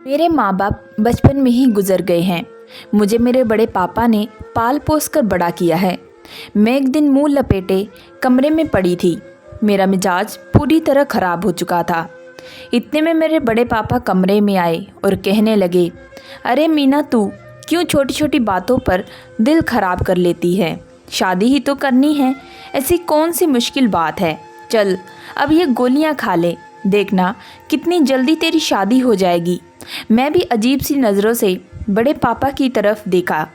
मेरे माँ बाप बचपन में ही गुजर गए हैं। मुझे मेरे बड़े पापा ने पाल पोस कर बड़ा किया है। मैं एक दिन मुंह लपेटे कमरे में पड़ी थी। मेरा मिजाज पूरी तरह ख़राब हो चुका था। इतने में मेरे बड़े पापा कमरे में आए और कहने लगे, अरे मीना, तू क्यों छोटी छोटी बातों पर दिल ख़राब कर लेती है? शादी ही तो करनी है, ऐसी कौन सी मुश्किल बात है? चल अब ये गोलियां खा ले, देखना कितनी जल्दी तेरी शादी हो जाएगी। मैं भी अजीब सी नज़रों से बड़े पापा की तरफ देखा।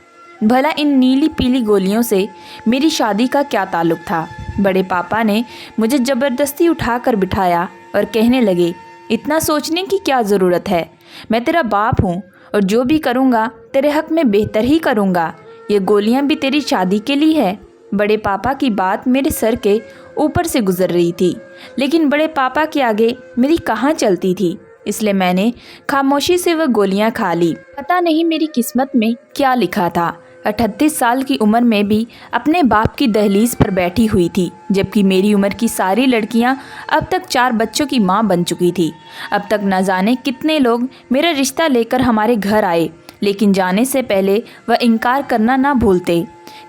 भला इन नीली पीली गोलियों से मेरी शादी का क्या ताल्लुक़ था? बड़े पापा ने मुझे ज़बरदस्ती उठाकर बिठाया और कहने लगे, इतना सोचने की क्या ज़रूरत है? मैं तेरा बाप हूँ और जो भी करूँगा तेरे हक़ में बेहतर ही करूँगा। ये गोलियाँ भी तेरी शादी के लिए है। बड़े पापा की बात मेरे सर के ऊपर से गुजर रही थी, लेकिन बड़े पापा के आगे मेरी कहाँ चलती थी, इसलिए मैंने खामोशी से वह गोलियां खा ली। पता नहीं मेरी किस्मत में क्या लिखा था। 38 साल की उम्र में भी अपने बाप की दहलीज पर बैठी हुई थी, जबकि मेरी उम्र की सारी लड़कियां अब तक 4 बच्चों की मां बन चुकी थी। अब तक न जाने कितने लोग मेरा रिश्ता लेकर हमारे घर आए, लेकिन जाने से पहले वह इनकार करना ना भूलते।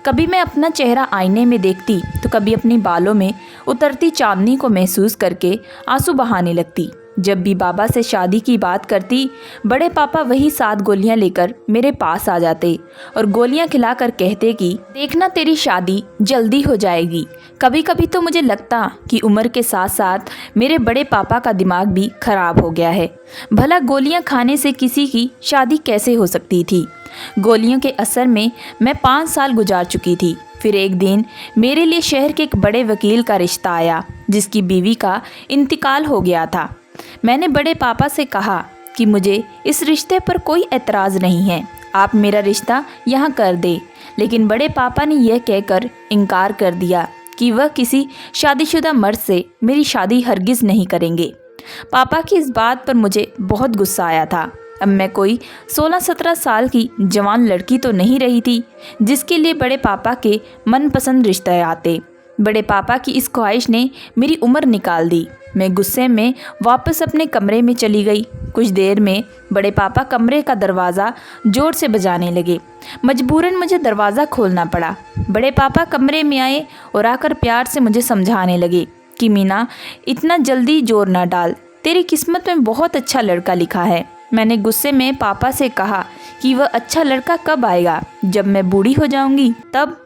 कभी मैं अपना चेहरा आईने में देखती तो कभी अपनी बालों में उतरती चांदनी को महसूस करके आंसू बहाने लगती। जब भी बाबा से शादी की बात करती, बड़े पापा वही 7 गोलियां लेकर मेरे पास आ जाते और गोलियां खिलाकर कहते कि देखना तेरी शादी जल्दी हो जाएगी। कभी कभी तो मुझे लगता कि उम्र के साथ साथ मेरे बड़े पापा का दिमाग भी खराब हो गया है। भला गोलियां खाने से किसी की शादी कैसे हो सकती थी? गोलियों के असर में मैं 5 साल गुजार चुकी थी। फिर एक दिन मेरे लिए शहर के एक बड़े वकील का रिश्ता आया, जिसकी बीवी का इंतकाल हो गया था। मैंने बड़े पापा से कहा कि मुझे इस रिश्ते पर कोई एतराज़ नहीं है, आप मेरा रिश्ता यहाँ कर दे। लेकिन बड़े पापा ने यह कहकर इनकार कर दिया कि वह किसी शादीशुदा मर्द से मेरी शादी हरगिज़ नहीं करेंगे। पापा की इस बात पर मुझे बहुत गुस्सा आया था। अब मैं कोई 16-17 साल की जवान लड़की तो नहीं रही थी जिसके लिए बड़े पापा के मनपसंद रिश्ते आते। बड़े पापा की इस ख्वाहिश ने मेरी उम्र निकाल दी। मैं गुस्से में वापस अपने कमरे में चली गई। कुछ देर में बड़े पापा कमरे का दरवाज़ा ज़ोर से बजाने लगे। मजबूरन मुझे दरवाज़ा खोलना पड़ा। बड़े पापा कमरे में आए और आकर प्यार से मुझे समझाने लगे कि मीना, इतना जल्दी जोर ना डाल, तेरी किस्मत में बहुत अच्छा लड़का लिखा है। मैंने गुस्से में पापा से कहा कि वह अच्छा लड़का कब आएगा? जब मैं बूढ़ी हो जाऊंगी तब।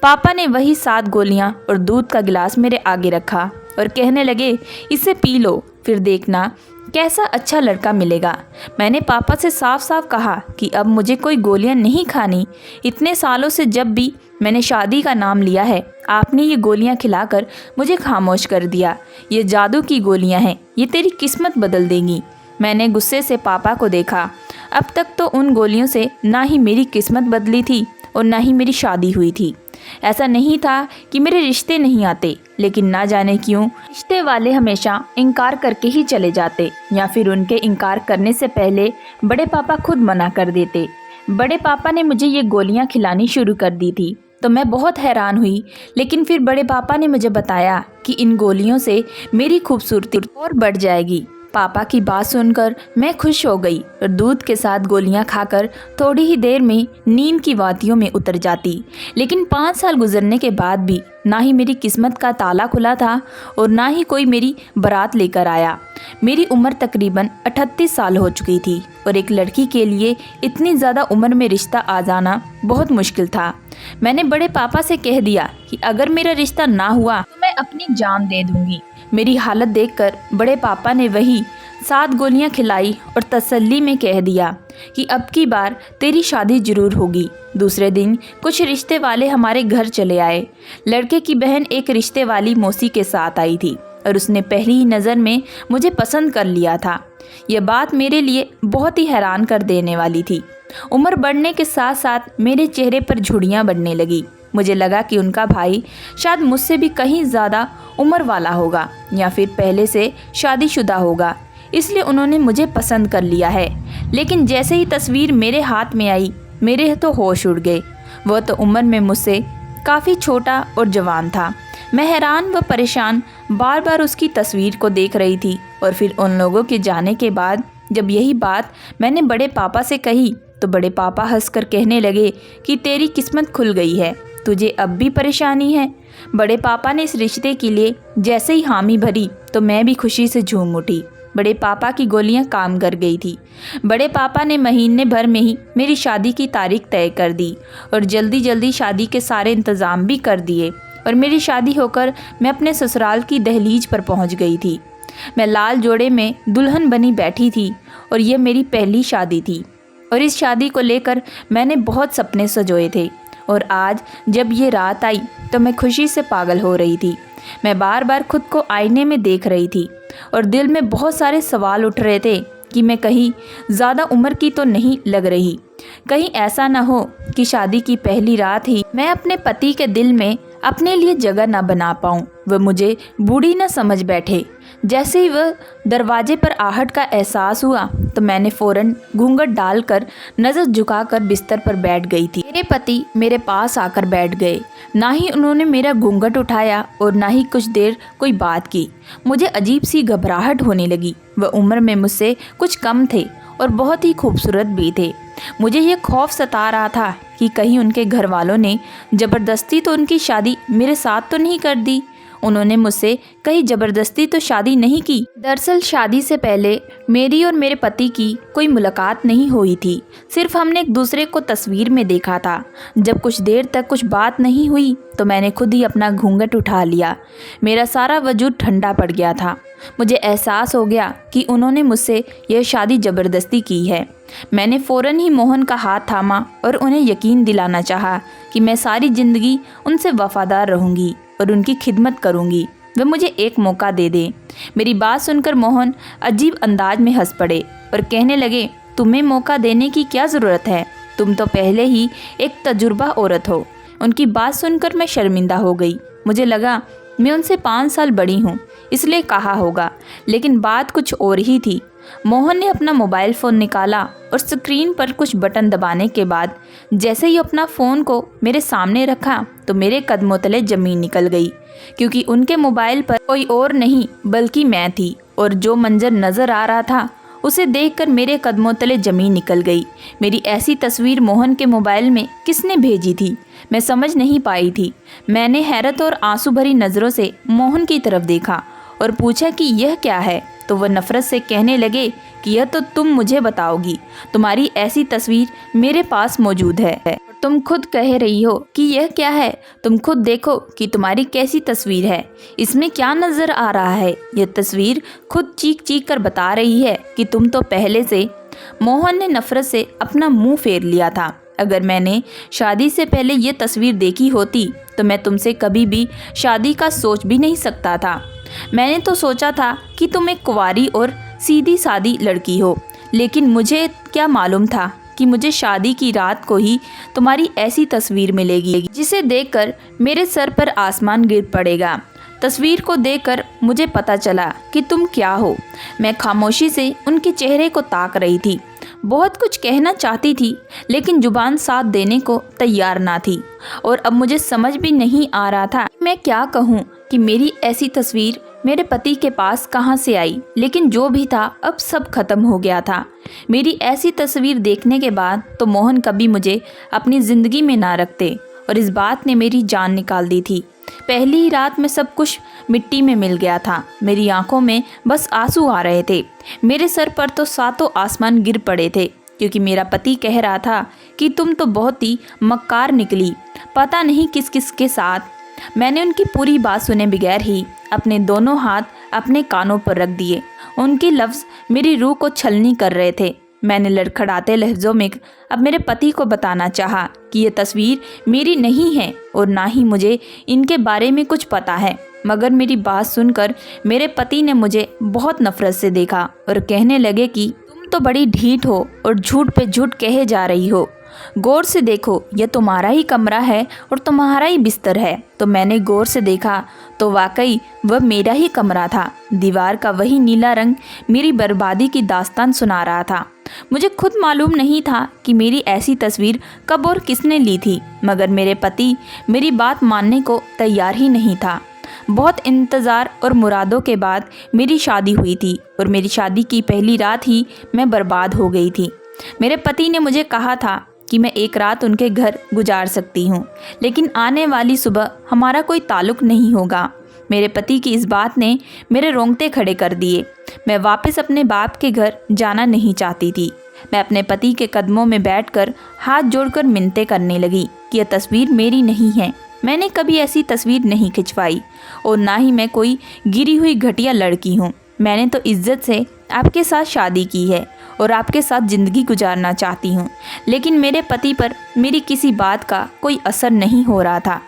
पापा ने वही 7 गोलियां और दूध का गिलास मेरे आगे रखा और कहने लगे, इसे पी लो, फिर देखना कैसा अच्छा लड़का मिलेगा। मैंने पापा से साफ साफ कहा कि अब मुझे कोई गोलियां नहीं खानी। इतने सालों से जब भी मैंने शादी का नाम लिया है, आपने ये गोलियां खिलाकर मुझे खामोश कर दिया। ये जादू की गोलियां हैं, ये तेरी किस्मत बदल देंगी। मैंने गुस्से से पापा को देखा। अब तक तो उन गोलियों से ना ही मेरी किस्मत बदली थी और ना ही मेरी शादी हुई थी। ऐसा नहीं था कि मेरे रिश्ते नहीं आते, लेकिन ना जाने क्यों रिश्ते वाले हमेशा इनकार करके ही चले जाते, या फिर उनके इनकार करने से पहले बड़े पापा खुद मना कर देते। बड़े पापा ने मुझे ये गोलियां खिलानी शुरू कर दी थी तो मैं बहुत हैरान हुई, लेकिन फिर बड़े पापा ने मुझे बताया कि इन गोलियों से मेरी खूबसूरती और बढ़ जाएगी। पापा की बात सुनकर मैं खुश हो गई और दूध के साथ गोलियां खाकर थोड़ी ही देर में नींद की वादियों में उतर जाती। लेकिन 5 साल गुजरने के बाद भी ना ही मेरी किस्मत का ताला खुला था और ना ही कोई मेरी बारात लेकर आया। मेरी उम्र तकरीबन 38 साल हो चुकी थी और एक लड़की के लिए इतनी ज़्यादा उम्र में रिश्ता आ जाना बहुत मुश्किल था। मैंने बड़े पापा से कह दिया कि अगर मेरा रिश्ता ना हुआ तो मैं अपनी जान दे दूंगी। मेरी हालत देखकर बड़े पापा ने वही 7 गोलियां खिलाई और तसल्ली में कह दिया कि अब की बार तेरी शादी जरूर होगी। दूसरे दिन कुछ रिश्ते वाले हमारे घर चले आए। लड़के की बहन एक रिश्ते वाली मौसी के साथ आई थी और उसने पहली ही नज़र में मुझे पसंद कर लिया था। यह बात मेरे लिए बहुत ही हैरान कर देने वाली थी। उम्र बढ़ने के साथ साथ मेरे चेहरे पर झुर्रियाँ बढ़ने लगी। मुझे लगा कि उनका भाई शायद मुझसे भी कहीं ज़्यादा उम्र वाला होगा या फिर पहले से शादीशुदा होगा, इसलिए उन्होंने मुझे पसंद कर लिया है। लेकिन जैसे ही तस्वीर मेरे हाथ में आई, मेरे तो होश उड़ गए। वह तो उम्र में मुझसे काफ़ी छोटा और जवान था। मैं हैरान व परेशान बार बार उसकी तस्वीर को देख रही थी और फिर उन लोगों के जाने के बाद जब यही बात मैंने बड़े पापा से कही तो बड़े पापा हंसकर कहने लगे कि तेरी किस्मत खुल गई है, तुझे अब भी परेशानी है। बड़े पापा ने इस रिश्ते के लिए जैसे ही हामी भरी तो मैं भी खुशी से झूम उठी। बड़े पापा की गोलियां काम कर गई थी। बड़े पापा ने महीने भर में ही मेरी शादी की तारीख तय कर दी और जल्दी जल्दी शादी के सारे इंतज़ाम भी कर दिए और मेरी शादी होकर मैं अपने ससुराल की दहलीज पर पहुंच गई थी। मैं लाल जोड़े में दुल्हन बनी बैठी थी और यह मेरी पहली शादी थी और इस शादी को लेकर मैंने बहुत सपने सजोए थे और आज जब ये रात आई तो मैं खुशी से पागल हो रही थी। मैं बार बार खुद को आईने में देख रही थी और दिल में बहुत सारे सवाल उठ रहे थे कि मैं कहीं ज़्यादा उम्र की तो नहीं लग रही, कहीं ऐसा ना हो कि शादी की पहली रात ही मैं अपने पति के दिल में अपने लिए जगह ना बना पाऊँ, वह मुझे बूढ़ी न समझ बैठे। जैसे ही वह दरवाजे पर आहट का एहसास हुआ तो मैंने फ़ौरन घूंघट डालकर नज़र झुकाकर बिस्तर पर बैठ गई थी। मेरे पति मेरे पास आकर बैठ गए। ना ही उन्होंने मेरा घूंघट उठाया और ना ही कुछ देर कोई बात की। मुझे अजीब सी घबराहट होने लगी। वह उम्र में मुझसे कुछ कम थे और बहुत ही खूबसूरत भी थे। मुझे ये खौफ सता रहा था कि कहीं उनके घर वालों ने ज़बरदस्ती तो उनकी शादी मेरे साथ तो नहीं कर दी। उन्होंने मुझसे कहीं ज़बरदस्ती तो शादी नहीं की। दरअसल शादी से पहले मेरी और मेरे पति की कोई मुलाकात नहीं हुई थी, सिर्फ हमने एक दूसरे को तस्वीर में देखा था। जब कुछ देर तक कुछ बात नहीं हुई तो मैंने खुद ही अपना घूंघट उठा लिया। मेरा सारा वजूद ठंडा पड़ गया था। मुझे एहसास हो गया कि उन्होंने मुझसे यह शादी ज़बरदस्ती की है। मैंने फ़ौरन ही मोहन का हाथ थामा और उन्हें यकीन दिलाना चाहा कि मैं सारी ज़िंदगी उनसे वफ़ादार रहूँगी और उनकी खिदमत करूँगी। वे मुझे एक मौका दे दें। मेरी बात सुनकर मोहन अजीब अंदाज में हंस पड़े और कहने लगे, तुम्हें मौका देने की क्या ज़रूरत है, तुम तो पहले ही एक तजुर्बा औरत हो। उनकी बात सुनकर मैं शर्मिंदा हो गई। मुझे लगा मैं उनसे 5 साल बड़ी हूँ इसलिए कहा होगा, लेकिन बात कुछ और ही थी। मोहन ने अपना मोबाइल फ़ोन निकाला और स्क्रीन पर कुछ बटन दबाने के बाद जैसे ही अपना फ़ोन को मेरे सामने रखा तो मेरे कदमों तले ज़मीन निकल गई, क्योंकि उनके मोबाइल पर कोई और नहीं बल्कि मैं थी और जो मंजर नज़र आ रहा था उसे देखकर मेरे कदमों तले ज़मीन निकल गई। मेरी ऐसी तस्वीर मोहन के मोबाइल में किसने भेजी थी, मैं समझ नहीं पाई थी। मैंने हैरत और आंसू भरी नज़रों से मोहन की तरफ देखा और पूछा कि यह क्या है, तो वह नफ़रत से कहने लगे कि यह तो तुम मुझे बताओगी, तुम्हारी ऐसी तस्वीर मेरे पास मौजूद है। तुम खुद कह रही हो कि यह क्या है, तुम खुद देखो कि तुम्हारी कैसी तस्वीर है, इसमें क्या नज़र आ रहा है। यह तस्वीर खुद चीख चीख कर बता रही है कि तुम तो पहले से। मोहन ने नफ़रत से अपना मुंह फेर लिया था। अगर मैंने शादी से पहले ये तस्वीर देखी होती तो मैं तुमसे कभी भी शादी का सोच भी नहीं सकता था। मैंने तो सोचा था कि तुम एक कुंवारी और सीधी सादी लड़की हो, लेकिन मुझे क्या मालूम था कि मुझे शादी की रात को ही तुम्हारी ऐसी तस्वीर मिलेगी जिसे देखकर मेरे सर पर आसमान गिर पड़ेगा। तस्वीर को देखकर मुझे पता चला कि तुम क्या हो। मैं खामोशी से उनके चेहरे को ताक रही थी। बहुत कुछ कहना चाहती थी लेकिन जुबान साथ देने को तैयार ना थी और अब मुझे समझ भी नहीं आ रहा था मैं क्या कहूँ कि मेरी ऐसी तस्वीर मेरे पति के पास कहाँ से आई। लेकिन जो भी था अब सब खत्म हो गया था। मेरी ऐसी तस्वीर देखने के बाद तो मोहन कभी मुझे अपनी ज़िंदगी में ना रखते और इस बात ने मेरी जान निकाल दी थी। पहली ही रात में सब कुछ मिट्टी में मिल गया था। मेरी आंखों में बस आंसू आ रहे थे। मेरे सर पर तो सातों आसमान गिर पड़े थे, क्योंकि मेरा पति कह रहा था कि तुम तो बहुत ही मक्कार निकली, पता नहीं किस किस के साथ। मैंने उनकी पूरी बात सुने बगैर ही अपने दोनों हाथ अपने कानों पर रख दिए। उनके लफ्ज़ मेरी रूह को छलनी कर रहे थे। मैंने लड़खड़ाते लहज़ों में अब मेरे पति को बताना चाहा कि ये तस्वीर मेरी नहीं है और ना ही मुझे इनके बारे में कुछ पता है। मगर मेरी बात सुनकर मेरे पति ने मुझे बहुत नफ़रत से देखा और कहने लगे कि तुम तो बड़ी ढीठ हो और झूठ पे झूठ कहे जा रही हो। गौर से देखो, यह तुम्हारा ही कमरा है और तुम्हारा ही बिस्तर है। तो मैंने गौर से देखा तो वाकई वह मेरा ही कमरा था। दीवार का वही नीला रंग मेरी बर्बादी की दास्तान सुना रहा था। मुझे खुद मालूम नहीं था कि मेरी ऐसी तस्वीर कब और किसने ली थी, मगर मेरे पति मेरी बात मानने को तैयार ही नहीं था। बहुत इंतज़ार और मुरादों के बाद मेरी शादी हुई थी और मेरी शादी की पहली रात ही मैं बर्बाद हो गई थी। मेरे पति ने मुझे कहा था कि मैं एक रात उनके घर गुजार सकती हूँ, लेकिन आने वाली सुबह हमारा कोई ताल्लुक़ नहीं होगा। मेरे पति की इस बात ने मेरे रोंगटे खड़े कर दिए। मैं वापस अपने बाप के घर जाना नहीं चाहती थी। मैं अपने पति के कदमों में बैठकर हाथ जोड़कर मिन्नतें करने लगी कि यह तस्वीर मेरी नहीं है। मैंने कभी ऐसी तस्वीर नहीं खिंचवाई और ना ही मैं कोई गिरी हुई घटिया लड़की हूँ। मैंने तो इज्जत से आपके साथ शादी की है और आपके साथ ज़िंदगी गुजारना चाहती हूँ, लेकिन मेरे पति पर मेरी किसी बात का कोई असर नहीं हो रहा था।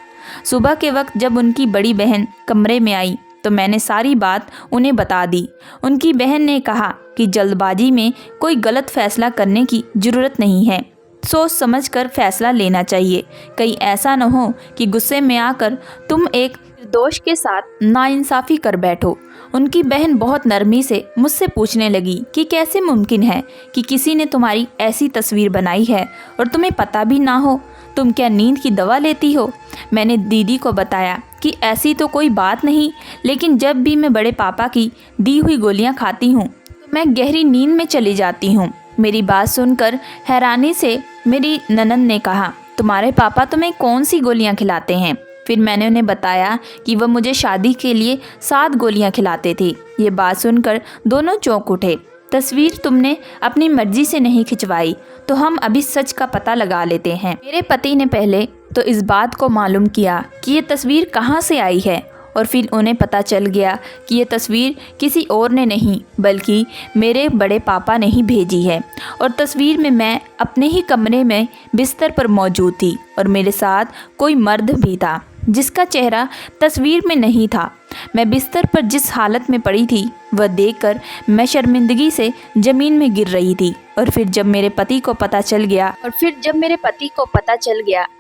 सुबह के वक्त जब उनकी बड़ी बहन कमरे में आई तो मैंने सारी बात उन्हें बता दी। उनकी बहन ने कहा कि जल्दबाजी में कोई गलत फैसला करने की ज़रूरत नहीं है, सोच समझ कर फैसला लेना चाहिए। कहीं ऐसा न हो कि गुस्से में आकर तुम एक निर्दोष के साथ नाइंसाफ़ी कर बैठो। उनकी बहन बहुत नरमी से मुझसे पूछने लगी कि कैसे मुमकिन है कि किसी ने तुम्हारी ऐसी तस्वीर बनाई है और तुम्हें पता भी ना हो। तुम क्या नींद की दवा लेती हो? मैंने दीदी को बताया कि ऐसी तो कोई बात नहीं, लेकिन जब भी मैं बड़े पापा की दी हुई गोलियां खाती हूँ तो मैं गहरी नींद में चली जाती हूँ। मेरी बात सुनकर हैरानी से मेरी ननंद ने कहा, तुम्हारे पापा तुम्हें कौन सी गोलियां खिलाते हैं? फिर मैंने उन्हें बताया कि वह मुझे शादी के लिए 7 गोलियां खिलाते थे। ये बात सुनकर दोनों चौंक उठे। तस्वीर तुमने अपनी मर्जी से नहीं खिंचवाई, तो हम अभी सच का पता लगा लेते हैं। मेरे पति ने पहले तो इस बात को मालूम किया कि ये तस्वीर कहाँ से आई है और फिर उन्हें पता चल गया कि ये तस्वीर किसी और ने नहीं बल्कि मेरे बड़े पापा ने ही भेजी है। और तस्वीर में मैं अपने ही कमरे में बिस्तर पर मौजूद थी और मेरे साथ कोई मर्द भी था जिसका चेहरा तस्वीर में नहीं था। मैं बिस्तर पर जिस हालत में पड़ी थी वह देखकर मैं शर्मिंदगी से ज़मीन में गिर रही थी। और फिर जब मेरे पति को पता चल गया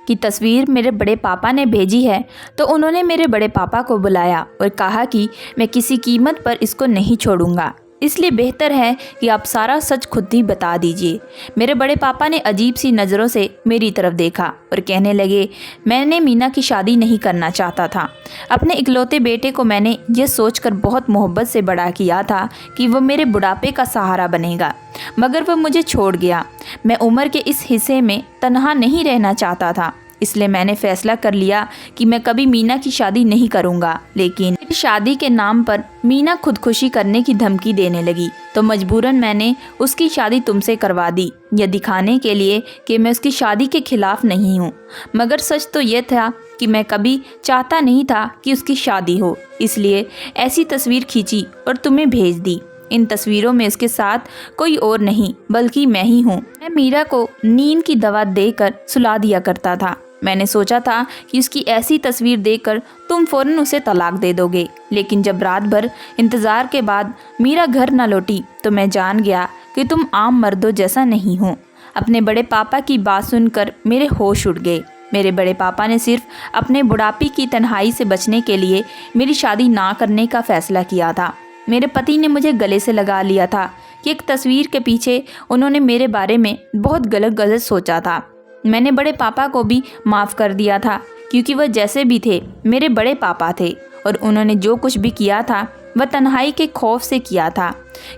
कि तस्वीर मेरे बड़े पापा ने भेजी है तो उन्होंने मेरे बड़े पापा को बुलाया और कहा कि मैं किसी कीमत पर इसको नहीं छोड़ूंगा, इसलिए बेहतर है कि आप सारा सच खुद ही बता दीजिए। मेरे बड़े पापा ने अजीब सी नज़रों से मेरी तरफ देखा और कहने लगे, मैंने मीना की शादी नहीं करना चाहता था। अपने इकलौते बेटे को मैंने ये सोचकर बहुत मोहब्बत से बड़ा किया था कि वह मेरे बुढ़ापे का सहारा बनेगा, मगर वह मुझे छोड़ गया। मैं उम्र के इस हिस्से में तन्हा नहीं रहना चाहता था, इसलिए मैंने फैसला कर लिया कि मैं कभी मीना की शादी नहीं करूंगा। लेकिन शादी के नाम पर मीना खुदकुशी करने की धमकी देने लगी तो मजबूरन मैंने उसकी शादी तुमसे करवा दी, यह दिखाने के लिए कि मैं उसकी शादी के खिलाफ नहीं हूँ। मगर सच तो यह था कि मैं कभी चाहता नहीं था कि उसकी शादी हो, इसलिए ऐसी तस्वीर खींची और तुम्हें भेज दी। इन तस्वीरों में इसके साथ कोई और नहीं बल्कि मैं ही हूँ। मैं मीरा को नींद की दवा देकर सुला दिया करता था। मैंने सोचा था कि उसकी ऐसी तस्वीर देखकर तुम फ़ौरन उसे तलाक दे दोगे, लेकिन जब रात भर इंतज़ार के बाद मीरा घर न लौटी तो मैं जान गया कि तुम आम मर्दों जैसा नहीं हो। अपने बड़े पापा की बात सुनकर मेरे होश उड़ गए। मेरे बड़े पापा ने सिर्फ अपने बुढ़ापे की तन्हाई से बचने के लिए मेरी शादी ना करने का फ़ैसला किया था। मेरे पति ने मुझे गले से लगा लिया था कि एक तस्वीर के पीछे उन्होंने मेरे बारे में बहुत गलत सोचा था। मैंने बड़े पापा को भी माफ़ कर दिया था क्योंकि वह जैसे भी थे मेरे बड़े पापा थे और उन्होंने जो कुछ भी किया था वह तन्हाई के खौफ से किया था।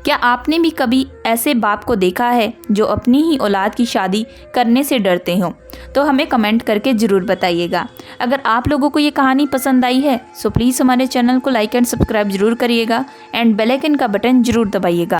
क्या आपने भी कभी ऐसे बाप को देखा है जो अपनी ही औलाद की शादी करने से डरते हों? तो हमें कमेंट करके ज़रूर बताइएगा। अगर आप लोगों को ये कहानी पसंद आई है सो प्लीज़ हमारे चैनल को लाइक एंड सब्सक्राइब ज़रूर करिएगा एंड बेल आइकन का बटन ज़रूर दबाइएगा।